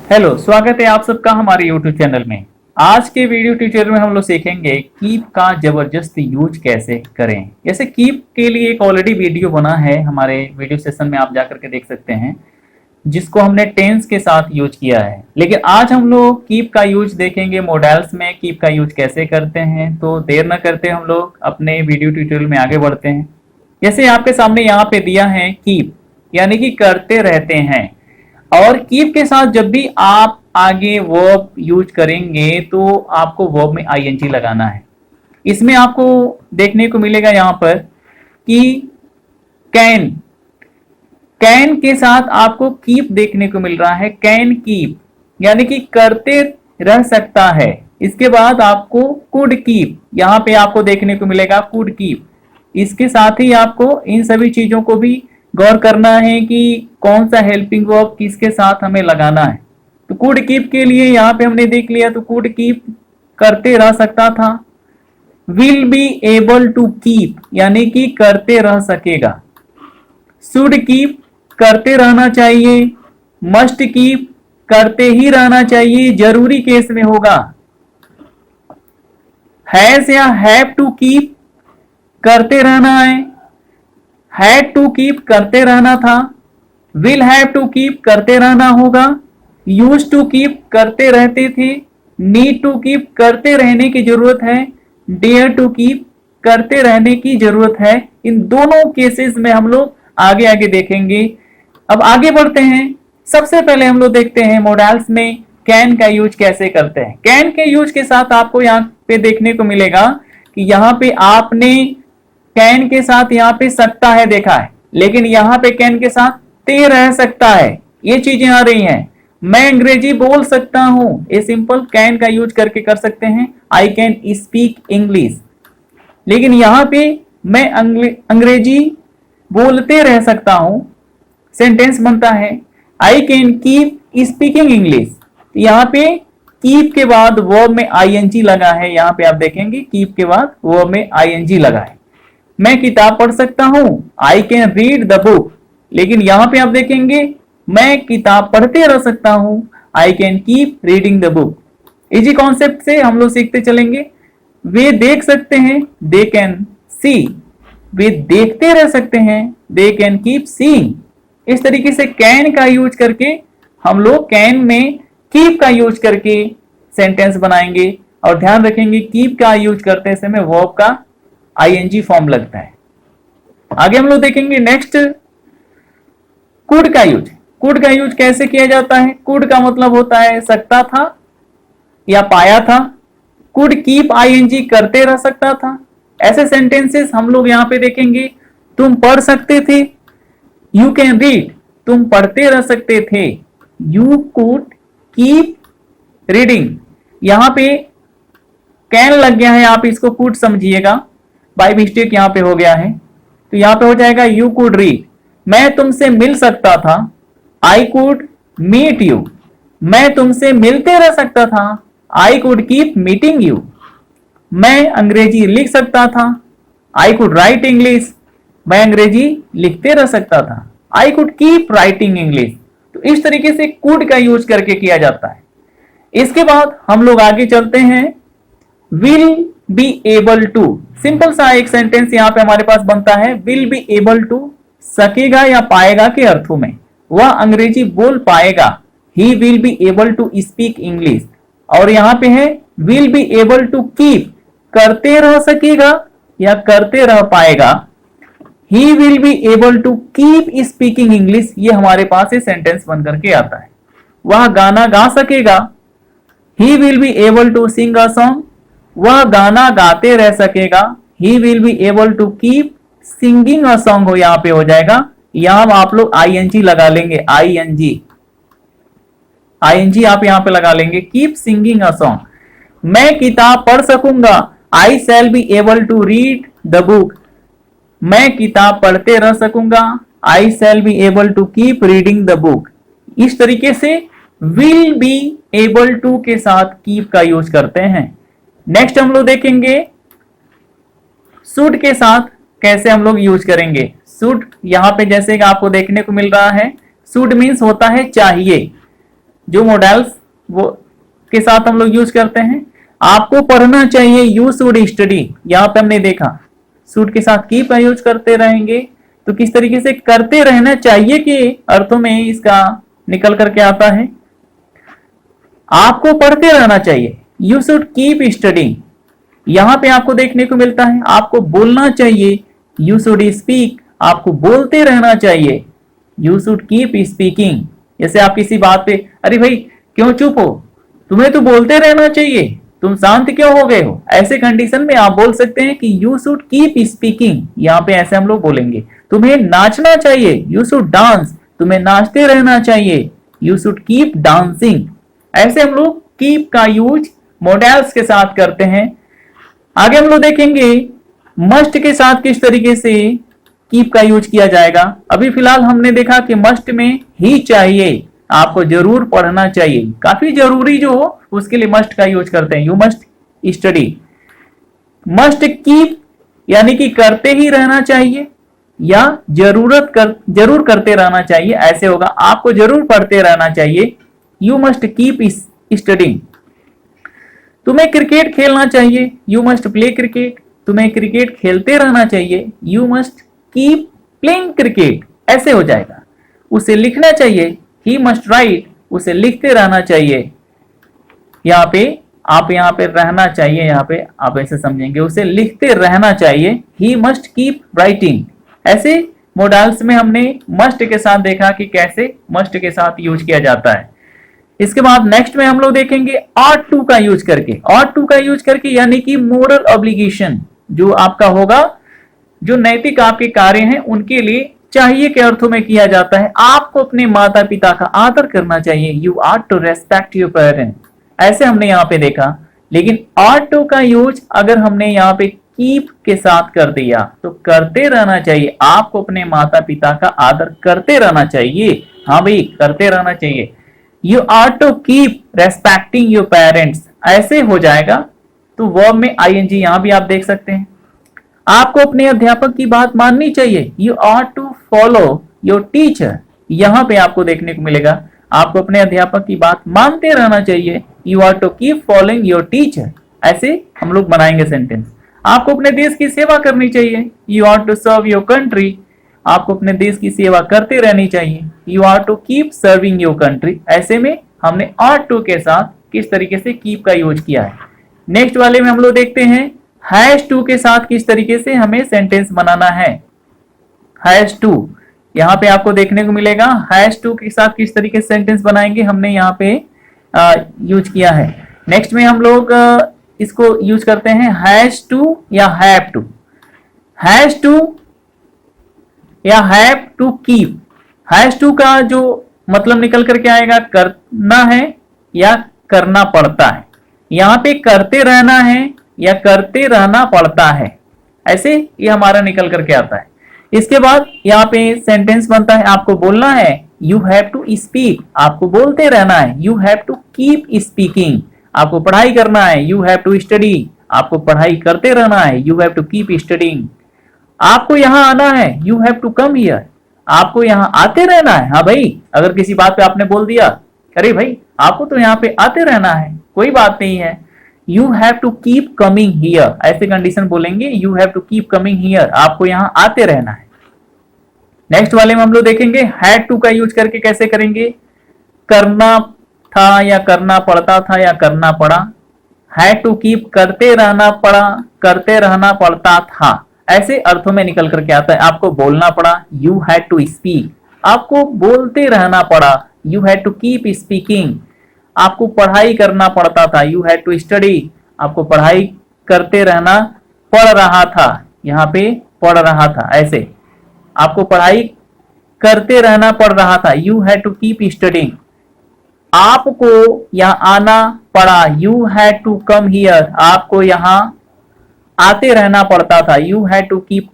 Hello, स्वागत है आप सबका हमारे YouTube चैनल में। आज के वीडियो ट्यूटोरियल में हम लोग सीखेंगे कीप का जबरदस्त यूज कैसे करें। जैसे कीप के लिए एक ऑलरेडी वीडियो बना है, हमारे वीडियो सेशन में आप जाकर के देख सकते हैं, जिसको हमने टेंस के साथ यूज किया है। लेकिन आज हम लोग कीप का यूज देखेंगे, मॉडल्स में कीप का यूज कैसे करते हैं। तो देर न करते हम लोग अपने वीडियो ट्यूटोरियल में आगे बढ़ते हैं। जैसे आपके सामने यहाँ पे दिया है कीप, यानी कि करते रहते हैं। और कीप के साथ जब भी आप आगे वर्ब यूज करेंगे तो आपको वर्ब में आईएनजी लगाना है। इसमें आपको देखने को मिलेगा यहाँ पर कि कैन के साथ आपको कीप देखने को मिल रहा है। कैन कीप यानी कि करते रह सकता है। इसके बाद आपको कुड कीप यहाँ पे आपको देखने को मिलेगा कुड कीप। इसके साथ ही आपको इन सभी चीजों को भी गौर करना है कि कौन सा हेल्पिंग वर्ब किसके साथ हमें लगाना है। तो कुड कीप के लिए यहाँ पे हमने देख लिया, तो कुड कीप करते रह सकता था। Will be able to keep यानी कि करते रह सकेगा। शुड कीप करते रहना चाहिए। मस्ट कीप करते ही रहना चाहिए, जरूरी केस में होगा। हैज या हैव टू कीप करते रहना है। हैड टू कीप करते रहना था। विल हैव टू कीप करते रहना होगा। यूज टू कीप करते रहते थे। नीड टू कीप करते रहने की जरूरत है। डेयर टू कीप करते रहने की जरूरत है। इन दोनों केसेस में हम लोग आगे आगे देखेंगे। अब आगे बढ़ते हैं। सबसे पहले हम लोग देखते हैं मॉडल्स में कैन का यूज कैसे करते हैं। कैन के यूज के साथ आपको यहाँ पे देखने को मिलेगा कि यहाँ पे आपने कैन के साथ यहाँ पे सकता है देखा है, लेकिन यहाँ पे कैन के साथ ते रह सकता है, ये चीजें आ रही हैं। मैं अंग्रेजी बोल सकता हूं, ये सिंपल कैन का यूज करके कर सकते हैं। I can speak English. लेकिन यहाँ पे मैं अंग्रेजी बोलते रह सकता हूं, सेंटेंस बनता है I can keep speaking English. यहाँ पे कीप के बाद वर्ब में आईएनजी लगा है। यहाँ पे आप देखेंगे कीप के बाद वर्ब में आईएनजी लगा है। मैं किताब पढ़ सकता हूं, I can read the book. लेकिन यहां पे आप देखेंगे मैं किताब पढ़ते रह सकता हूं, I can keep reading the book. Easy concept से हम लोग सीखते चलेंगे। वे देख सकते हैं, दे कैन सी। वे देखते रह सकते हैं, दे कैन कीप सीइंग। इस तरीके से कैन का यूज करके हम लोग कैन में कीप का यूज करके सेंटेंस बनाएंगे। और ध्यान रखेंगे कीप का यूज करते समय वर्ब का आईएनजी फॉर्म लगता है। आगे हम लोग देखेंगे नेक्स्ट कुड का यूज। कुड का यूज कैसे किया जाता है। कुड का मतलब होता है सकता था या पाया था। कुड कीप आईएनजी करते रह सकता था। ऐसे सेंटेंसेस हम लोग यहां पे देखेंगे। तुम पढ़ सकते थे, यू कैन रीड, तुम पढ़ते रह सकते थे। You could keep reading. यहां पे कैन लग गया है, आप इसको कुड समझिएगा, बाय मिस्टेक यहाँ पे हो गया है। तो यहाँ पे हो जाएगा यू कुड रीड। मैं तुमसे मिल सकता था, आई कुड मीट यू। मैं तुमसे मिलते रह सकता था, I could keep meeting you. मैं अंग्रेजी लिख सकता था, आई कुड राइट इंग्लिश। मैं अंग्रेजी लिखते रह सकता था, I could keep writing English. तो इस तरीके से कुड का यूज करके किया जाता है। इसके बाद हम लोग आगे चलते हैं। Will be able to, simple सा एक सेंटेंस यहाँ पे हमारे पास बनता है। विल बी एबल टू सकेगा या पाएगा के अर्थों में। वह अंग्रेजी बोल पाएगा, he will be able to speak English. और यहाँ पे है will be able to keep, करते रह सकेगा या करते रह पाएगा। He will be able to keep speaking English, ये हमारे पास ये सेंटेंस बन करके आता है। वह गाना गा सकेगा, he will be able to sing a song. वह गाना गाते रह सकेगा, he will be able to keep singing a song. हो यहाँ पे हो जाएगा, यहां आप लोग आईएनजी लगा लेंगे। आईएनजी आप यहां पे लगा लेंगे, कीप सिंगिंग अ सॉन्ग। मैं किताब पढ़ सकूंगा, I shall be able to read the book. मैं किताब पढ़ते रह सकूंगा, I shall be able to keep reading the book. इस तरीके से विल बी एबल टू के साथ कीप का यूज करते हैं। नेक्स्ट हम लोग देखेंगे शुड के साथ कैसे हम लोग यूज करेंगे। शुड यहाँ पे जैसे कि आपको देखने को मिल रहा है, शुड मीन्स होता है चाहिए। जो मॉडल्स वो के साथ हम लोग यूज करते हैं। आपको पढ़ना चाहिए, यू शुड स्टडी। यहाँ पे हमने देखा शुड के साथ कीप का यूज करते रहेंगे तो किस तरीके से करते रहना चाहिए के अर्थों में इसका निकल करके आता है। आपको पढ़ते रहना चाहिए, यू शुड कीप स्टडिंग। यहां पे आपको देखने को मिलता है आपको बोलना चाहिए, यू शुड स्पीक। आपको बोलते रहना चाहिए, यू शुड कीप स्पीकिंग। जैसे आप किसी बात पे, अरे भाई क्यों चुप हो, तुम्हें तो बोलते रहना चाहिए, तुम शांत क्यों हो गए हो, ऐसे कंडीशन में आप बोल सकते हैं कि यू शुड कीप स्पीकिंग। यहाँ पे ऐसे हम लोग बोलेंगे। तुम्हें नाचना चाहिए, यू शुड डांस। तुम्हें नाचते रहना चाहिए, यू शुड कीप डांसिंग। ऐसे हम लोग कीप का यूज मॉडल्स के साथ करते हैं। आगे हम लोग देखेंगे मस्ट के साथ किस तरीके से कीप का यूज किया जाएगा। अभी फिलहाल हमने देखा कि मस्ट में ही चाहिए, आपको जरूर पढ़ना चाहिए, काफी जरूरी जो हो उसके लिए मस्ट का यूज करते हैं, you must study. Must keep यानी कि करते ही रहना चाहिए या जरूर करते रहना चाहिए, ऐसे होगा। आपको जरूर पढ़ते रहना चाहिए, यू मस्ट कीप स्टडिंग। तुम्हें क्रिकेट खेलना चाहिए, यू मस्ट प्ले क्रिकेट। तुम्हें क्रिकेट खेलते रहना चाहिए, you must keep playing cricket, ऐसे हो जाएगा। उसे लिखना चाहिए, ही मस्ट राइट। उसे लिखते रहना चाहिए। यहाँ पे आप यहाँ पे रहना चाहिए, यहाँ पे आप ऐसे समझेंगे, उसे लिखते रहना चाहिए, ही मस्ट कीप राइटिंग। ऐसे मॉडल्स में हमने मस्ट के साथ देखा कि कैसे मस्ट के साथ यूज किया जाता है। इसके बाद नेक्स्ट में हम लोग देखेंगे ऑट टू का यूज करके। ऑट टू का यूज करके यानी कि मोरल ऑब्लिगेशन, जो आपका होगा, जो नैतिक आपके कार्य हैं उनके लिए चाहिए के अर्थों में किया जाता है। आपको अपने माता पिता का आदर करना चाहिए, you are to respect your parent. ऐसे हमने यहाँ पे देखा। लेकिन ऑट टू का यूज अगर हमने यहाँ पे कीप के साथ कर दिया तो करते रहना चाहिए, आपको अपने माता पिता का आदर करते रहना चाहिए। हाँ भाई, करते रहना चाहिए। You are to keep respecting your parents, ऐसे हो जाएगा। तो वर्ब में ing यहां भी आप देख सकते हैं। आपको अपने अध्यापक की बात माननी चाहिए, you are to follow your teacher. यहां पे आपको देखने को मिलेगा आपको अपने अध्यापक की बात मानते रहना चाहिए, you are to keep following your teacher. ऐसे हम लोग बनाएंगे सेंटेंस। आपको अपने देश की सेवा करनी चाहिए, you are to serve your country. आपको अपने देश की सेवा करते रहनी चाहिए, you are to keep serving your country. ऐसे में हमने आर टू के साथ किस तरीके से कीप का यूज किया है। नेक्स्ट वाले में हम लोग देखते हैं हैश टू के साथ किस तरीके से हमें सेंटेंस बनाना है। हैश टू यहाँ पे आपको देखने को मिलेगा, हैश टू के साथ किस तरीके से सेंटेंस बनाएंगे हमने यहाँ पे यूज किया है। नेक्स्ट में हम लोग इसको यूज करते हैं हैश टू या हैव टू। हैश टू या have to keep. Has to का जो मतलब निकल करके आएगा करना है या करना पड़ता है। यहाँ पे करते रहना है या करते रहना पड़ता है, ऐसे ये हमारा निकल करके आता है। इसके बाद यहाँ पे सेंटेंस बनता है, आपको बोलना है यू हैव टू स्पीक, आपको बोलते रहना है, you have to keep speaking. आपको पढ़ाई करना है, यू हैव टू स्टडी, आपको पढ़ाई करते रहना है, you have to keep studying. आपको यहाँ आना है, you have to come here, आपको यहाँ आते रहना है। हाँ भाई, अगर किसी बात पे आपने बोल दिया अरे भाई आपको तो यहाँ पे आते रहना है, कोई बात नहीं है, you have to keep coming here, ऐसे कंडीशन बोलेंगे, you have to keep coming here, आपको यहाँ आते रहना है। नेक्स्ट वाले में हम लोग देखेंगे हैड टू का यूज करके कैसे करेंगे। करना था या करना पड़ता था या करना पड़ा। हैड टू कीप करते रहना पड़ा, करते रहना पड़ता था, ऐसे अर्थों में निकल करके आता है। आपको बोलना पड़ा, यू हैड टू स्पीक, आपको बोलते रहना पड़ा, you had to keep speaking. आपको पढ़ाई करना पड़ता था, यू हैड टू स्टडी, आपको पढ़ाई करते रहना पड़ रहा था, यहाँ पे पढ़ रहा था। ऐसे आपको पढ़ाई करते रहना पड़ रहा था, you had to keep studying. आपको यहाँ आना पड़ा, you had to come here, आपको यहाँ आते रहना पड़ता था, you had to keep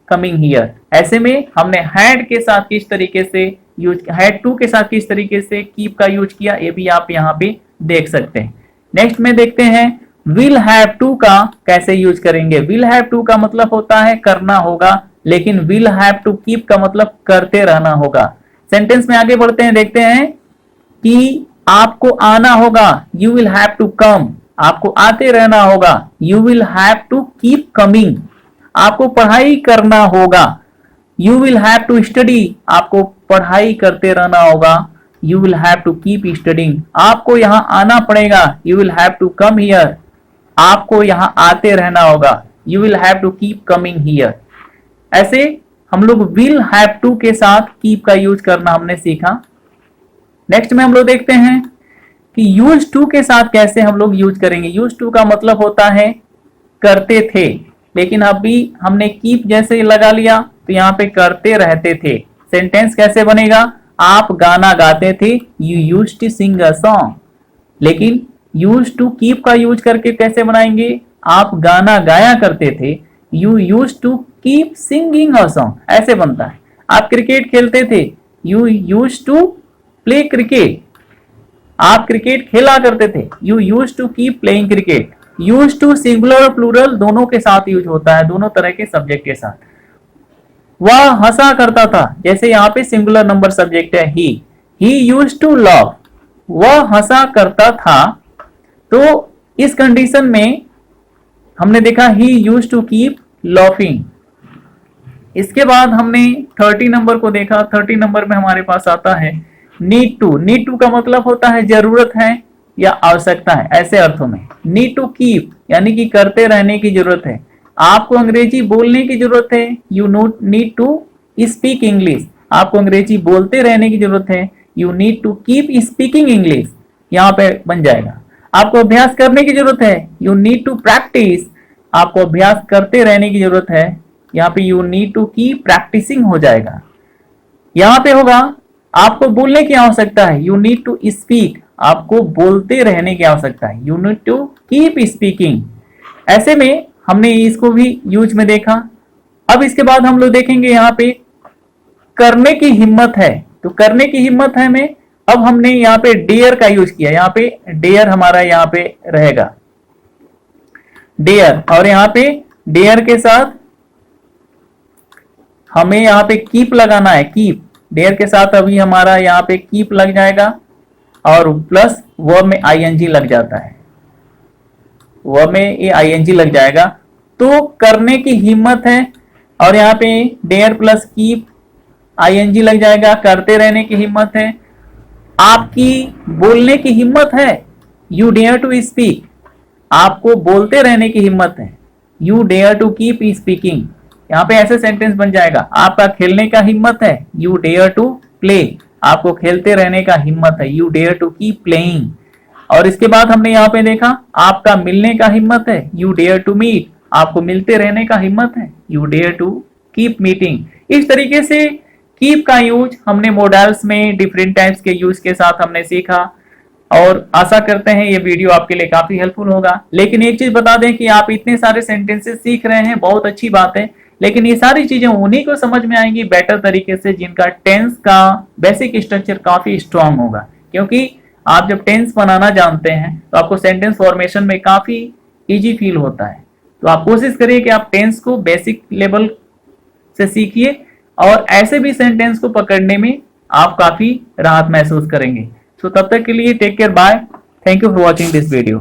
coming here. ऐसे में हमने हैड के साथ किस तरीके से यूज, हैड टू के साथ किस तरीके से कीप का यूज किया, ये भी आप यहाँ पे देख सकते हैं। नेक्स्ट में देखते हैं विल हैव टू का कैसे यूज करेंगे। विल हैव टू का मतलब होता है करना होगा, लेकिन विल हैव टू कीप का मतलब करते रहना होगा। सेंटेंस में आगे बढ़ते हैं, देखते हैं कि आपको आना होगा, you will have to come, आपको आते रहना होगा, you will have to keep coming, आपको पढ़ाई करना होगा, you will have to study, आपको पढ़ाई करते रहना होगा, you will have to keep studying, आपको यहां आना पड़ेगा, you will have to come here, आपको यहां आते रहना होगा, you will have to keep coming here. ऐसे हम लोग विल हैव टू के साथ कीप का यूज करना हमने सीखा। नेक्स्ट में हम लोग देखते हैं कि यूज टू के साथ कैसे हम लोग यूज करेंगे। यूज टू का मतलब होता है करते थे, लेकिन अभी हमने कीप जैसे लगा लिया तो यहाँ पे करते रहते थे। सेंटेंस कैसे बनेगा, आप गाना गाते थे, you used to sing a song. लेकिन यूज टू कीप का यूज करके कैसे बनाएंगे, आप गाना गाया करते थे, you used to keep singing a song, ऐसे बनता है। आप क्रिकेट खेलते थे, you used to play cricket, आप क्रिकेट खेला करते थे, you used to keep playing cricket. Used to singular और प्लूरल दोनों के साथ यूज होता है, दोनों तरह के सब्जेक्ट के साथ। वह हंसा करता था, जैसे यहाँ पे सिंगुलर नंबर सब्जेक्ट है ही यूज्ड टू लव, वह हंसा करता था। तो इस कंडीशन में हमने देखा he used to keep laughing. इसके बाद हमने 30 नंबर को देखा। 30 नंबर में हमारे पास आता है नीड टू। नीड टू का मतलब होता है जरूरत है या आवश्यकता है, ऐसे अर्थों में। नीड टू कीप यानी कि करते रहने की जरूरत है, आपको अंग्रेजी बोलने की जरूरत है, you need to speak English, आपको अंग्रेजी बोलते रहने की जरूरत है, you need to keep speaking English, यहाँ पे बन जाएगा। आपको अभ्यास करने की जरूरत है, यू नीड टू प्रैक्टिस, आपको अभ्यास करते रहने की जरूरत है, यहाँ पे you need to keep practising हो जाएगा। यहाँ पे होगा आपको बोलने की आवश्यकता है, यू नीड टू स्पीक, आपको बोलते रहने की आवश्यकता है, you need to keep speaking. ऐसे में हमने इसको भी यूज में देखा। अब इसके बाद हम लोग देखेंगे यहाँ पे करने की हिम्मत है। तो करने की हिम्मत है में अब हमने यहाँ पे डेयर का यूज किया, यहाँ पे डेयर हमारा यहाँ पे रहेगा डेयर, और यहाँ पे डेयर के साथ हमें यहाँ पे कीप लगाना है, कीप। डेयर के साथ अभी हमारा यहाँ पे कीप लग जाएगा और प्लस वर्ब में आईएनजी लग जाता है, वर्ब में ये आईएनजी लग जाएगा। तो करने की हिम्मत है और यहाँ पे डेयर प्लस कीप आईएनजी लग जाएगा, करते रहने की हिम्मत है। आपकी बोलने की हिम्मत है, यू डेयर टू स्पीक, आपको बोलते रहने की हिम्मत है, you dare to keep speaking. यहाँ पे ऐसे सेंटेंस बन जाएगा। आपका खेलने का हिम्मत है, यू डेयर टू प्ले, आपको खेलते रहने का हिम्मत है, you dare to keep playing. और इसके बाद हमने यहाँ पे देखा आपका मिलने का हिम्मत है, यू डेयर टू मीट, आपको मिलते रहने का हिम्मत है, you dare to keep meeting. इस तरीके से कीप का यूज हमने मॉडल्स में डिफरेंट टाइप्स के यूज के साथ हमने सीखा और आशा करते हैं ये वीडियो आपके लिए काफी हेल्पफुल होगा। लेकिन एक चीज बता दें कि आप इतने सारे सेंटेंसेस सीख रहे हैं, बहुत अच्छी बात है, लेकिन ये सारी चीजें उन्हीं को समझ में आएंगी बेटर तरीके से जिनका टेंस का बेसिक स्ट्रक्चर काफी स्ट्रांग होगा। क्योंकि आप जब टेंस बनाना जानते हैं तो आपको सेंटेंस फॉर्मेशन में काफी इजी फील होता है। तो आप कोशिश करिए कि आप टेंस को बेसिक लेवल से सीखिए और ऐसे भी सेंटेंस को पकड़ने में आप काफी राहत महसूस करेंगे। तो तब तक के लिए take care, bye, thank you for watching this video.